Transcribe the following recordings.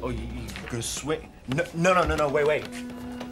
Oh, you gonna swing? No, wait.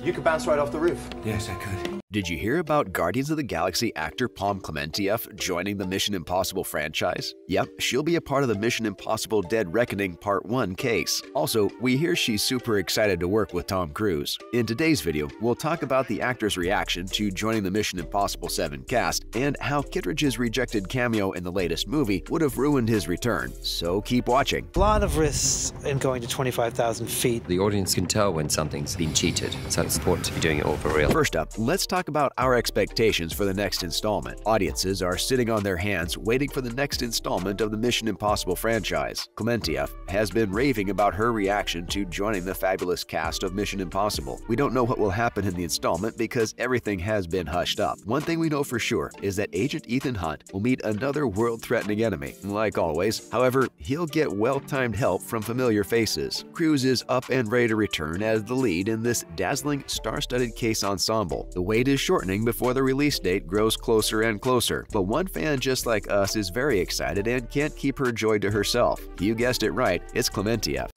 You could bounce right off the roof. Yes, I could. Did you hear about Guardians of the Galaxy actor Pom Klementieff joining the Mission Impossible franchise? Yep, she'll be a part of the Mission Impossible Dead Reckoning Part 1 case. Also, we hear she's super excited to work with Tom Cruise. In today's video, we'll talk about the actor's reaction to joining the Mission Impossible 7 cast and how Kittredge's rejected cameo in the latest movie would have ruined his return. So keep watching. A lot of risks in going to 25,000 feet. The audience can tell when something's been cheated, so it's important to be doing it all for real. First up, let's talk about our expectations for the next installment. Audiences are sitting on their hands waiting for the next installment of the Mission Impossible franchise. Klementieff has been raving about her reaction to joining the fabulous cast of Mission Impossible. We don't know what will happen in the installment because everything has been hushed up. One thing we know for sure is that Agent Ethan Hunt will meet another world-threatening enemy. Like always, however, he'll get well-timed help from familiar faces. Cruise is up and ready to return as the lead in this dazzling star-studded case ensemble. The wait is shortening before the release date grows closer and closer, but one fan just like us is very excited and can't keep her joy to herself. You guessed it right, it's Klementieff.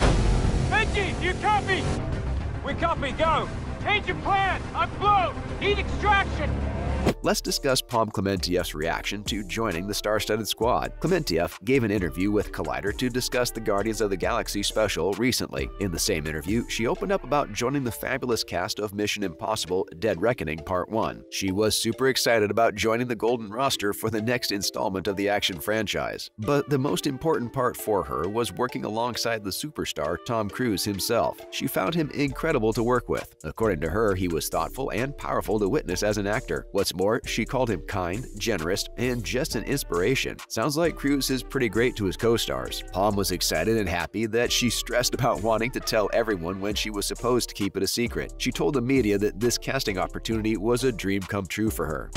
Benji, do you copy? We copy, go! Change your plan! I'm blown! Need extraction! Let's discuss Pom Klementieff's reaction to joining the star-studded squad. Klementieff gave an interview with Collider to discuss the Guardians of the Galaxy special recently. In the same interview, she opened up about joining the fabulous cast of Mission Impossible Dead Reckoning Part 1. She was super excited about joining the golden roster for the next installment of the action franchise. But the most important part for her was working alongside the superstar Tom Cruise himself. She found him incredible to work with. According to her, he was thoughtful and powerful to witness as an actor. What's more, she called him kind, generous, and just an inspiration. Sounds like Cruise is pretty great to his co-stars. Pom was excited and happy that she stressed about wanting to tell everyone when she was supposed to keep it a secret. She told the media that this casting opportunity was a dream come true for her.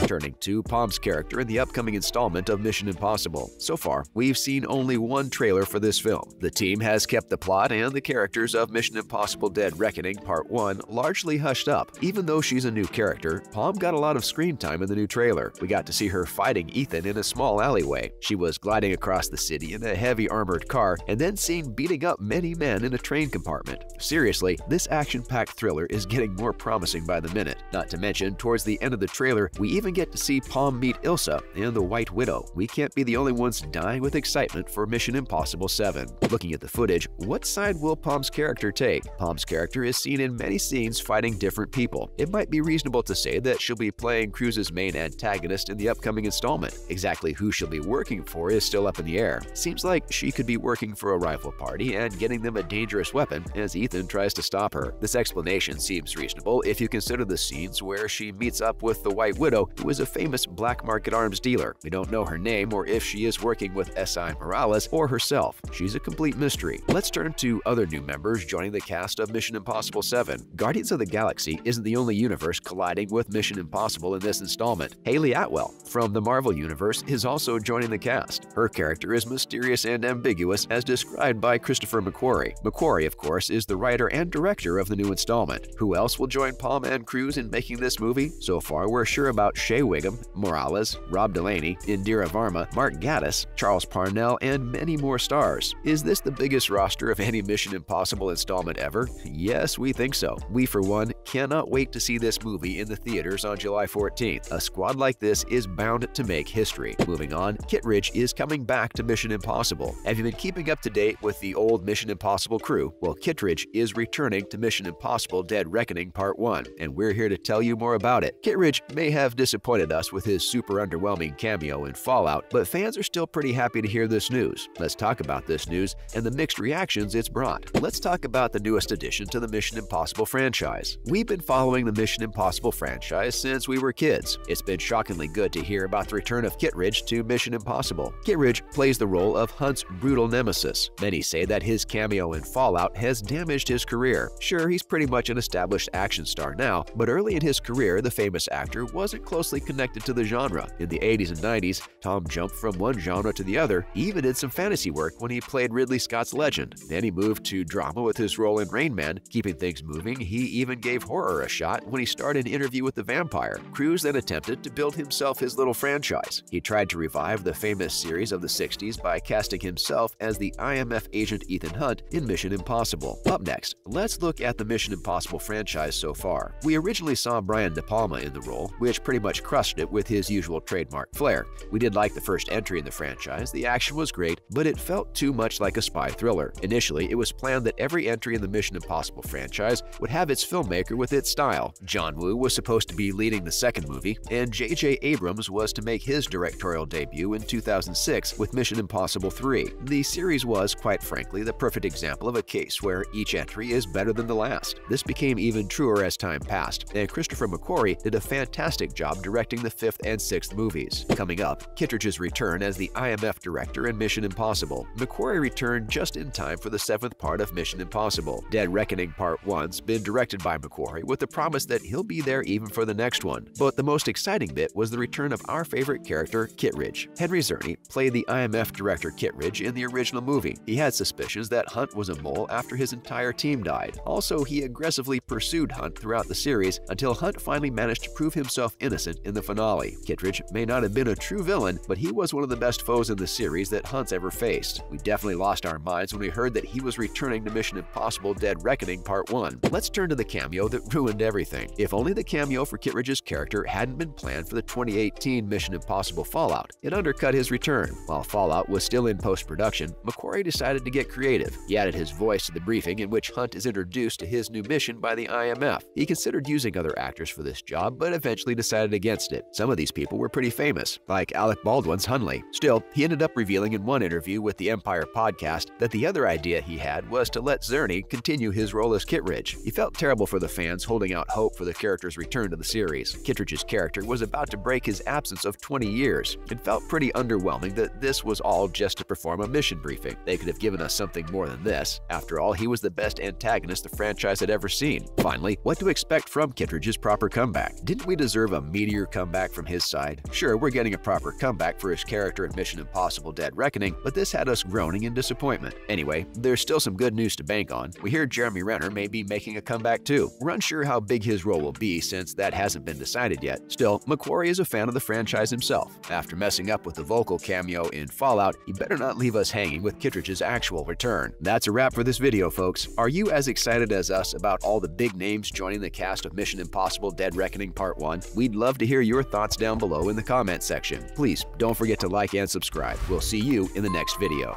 Turning to Pom's character in the upcoming installment of Mission Impossible. So far, we've seen only one trailer for this film. The team has kept the plot and the characters of Mission Impossible Dead Reckoning Part 1 largely hushed up. Even though she's a new character, Pom got a lot of screen time in the new trailer. We got to see her fighting Ethan in a small alleyway. She was gliding across the city in a heavy armored car and then seen beating up many men in a train compartment. Seriously, this action-packed thriller is getting more promising by the minute. Not to mention, towards the end of the trailer, we even get to see Pom meet Ilsa and the White Widow. We can't be the only ones dying with excitement for Mission Impossible 7. Looking at the footage, what side will Pom's character take? Pom's character is seen in many scenes fighting different people. It might be reasonable to say that she'll be playing Cruise's main antagonist in the upcoming installment. Exactly who she'll be working for is still up in the air. Seems like she could be working for a rival party and getting them a dangerous weapon as Ethan tries to stop her. This explanation seems reasonable if you consider the scenes where she meets up with the White Widow, who is a famous black market arms dealer. We don't know her name or if she is working with S.I. Morales or herself. She's a complete mystery. Let's turn to other new members joining the cast of Mission Impossible 7. Guardians of the Galaxy isn't the only universe colliding with Mission Impossible in this installment. Hayley Atwell from the Marvel Universe is also joining the cast. Her character is mysterious and ambiguous as described by Christopher McQuarrie. McQuarrie, of course, is the writer and director of the new installment. Who else will join Pom and Cruise in making this movie? So far, we're sure about Shea Wiggum, Morales, Rob Delaney, Indira Varma, Mark Gatiss, Charles Parnell, and many more stars. Is this the biggest roster of any Mission Impossible installment ever? Yes, we think so. We, for one, cannot wait to see this movie in the theaters on July 14th. A squad like this is bound to make history. Moving on, Kittredge is coming back to Mission Impossible. Have you been keeping up to date with the old Mission Impossible crew? Well, Kittredge is returning to Mission Impossible Dead Reckoning Part 1, and we're here to tell you more about it. Kittredge may have disappointed us with his super underwhelming cameo in Fallout, but fans are still pretty happy to hear this news. Let's talk about this news and the mixed reactions it's brought. Let's talk about the newest addition to the Mission Impossible franchise. We've been following the Mission Impossible franchise since we were kids. It's been shockingly good to hear about the return of Kittredge to Mission Impossible. Kittredge plays the role of Hunt's brutal nemesis. Many say that his cameo in Fallout has damaged his career. Sure, he's pretty much an established action star now, but early in his career, the famous actor wasn't closely closely connected to the genre. In the 80s and 90s, Tom jumped from one genre to the other. He even did some fantasy work when he played Ridley Scott's Legend. Then he moved to drama with his role in Rain Man. Keeping things moving, he even gave horror a shot when he starred in Interview with the Vampire. Cruise then attempted to build himself his little franchise. He tried to revive the famous series of the 60s by casting himself as the IMF agent Ethan Hunt in Mission Impossible. Up next, let's look at the Mission Impossible franchise so far. We originally saw Brian De Palma in the role, which pretty much crushed it with his usual trademark flair. We did like the first entry in the franchise. The action was great, but it felt too much like a spy thriller. Initially, it was planned that every entry in the Mission Impossible franchise would have its filmmaker with its style. John Woo was supposed to be leading the second movie, and J.J. Abrams was to make his directorial debut in 2006 with Mission Impossible 3. The series was, quite frankly, the perfect example of a case where each entry is better than the last. This became even truer as time passed, and Christopher McQuarrie did a fantastic job directing the 5th and 6th movies. Coming up, Kittredge's return as the IMF director in Mission Impossible. McQuarrie returned just in time for the 7th part of Mission Impossible. Dead Reckoning Part 1's been directed by McQuarrie with the promise that he'll be there even for the next one. But the most exciting bit was the return of our favorite character, Kittredge. Henry Czerny played the IMF director Kittredge in the original movie. He had suspicions that Hunt was a mole after his entire team died. Also, he aggressively pursued Hunt throughout the series until Hunt finally managed to prove himself innocent in the finale. Kittredge may not have been a true villain, but he was one of the best foes in the series that Hunt's ever faced. We definitely lost our minds when we heard that he was returning to Mission Impossible Dead Reckoning Part 1. Let's turn to the cameo that ruined everything. If only the cameo for Kittredge's character hadn't been planned for the 2018 Mission Impossible Fallout. It undercut his return. While Fallout was still in post-production, McQuarrie decided to get creative. He added his voice to the briefing in which Hunt is introduced to his new mission by the IMF. He considered using other actors for this job, but eventually decided against it. Some of these people were pretty famous, like Alec Baldwin's Hunley. Still, he ended up revealing in one interview with the Empire podcast that the other idea he had was to let Czerny continue his role as Kittredge. He felt terrible for the fans holding out hope for the character's return to the series. Kittredge's character was about to break his absence of 20 years. It felt pretty underwhelming that this was all just to perform a mission briefing. They could have given us something more than this. After all, he was the best antagonist the franchise had ever seen. Finally, what to expect from Kittredge's proper comeback? Didn't we deserve a meteor comeback from his side? Sure, we're getting a proper comeback for his character in Mission Impossible Dead Reckoning, but this had us groaning in disappointment. Anyway, there's still some good news to bank on. We hear Jeremy Renner may be making a comeback too. We're unsure how big his role will be since that hasn't been decided yet. Still, McQuarrie is a fan of the franchise himself. After messing up with the vocal cameo in Fallout, he better not leave us hanging with Kittredge's actual return. That's a wrap for this video, folks. Are you as excited as us about all the big names joining the cast of Mission Impossible Dead Reckoning Part 1? We'd love to hear your thoughts down below in the comment section. Please don't forget to like and subscribe. We'll see you in the next video.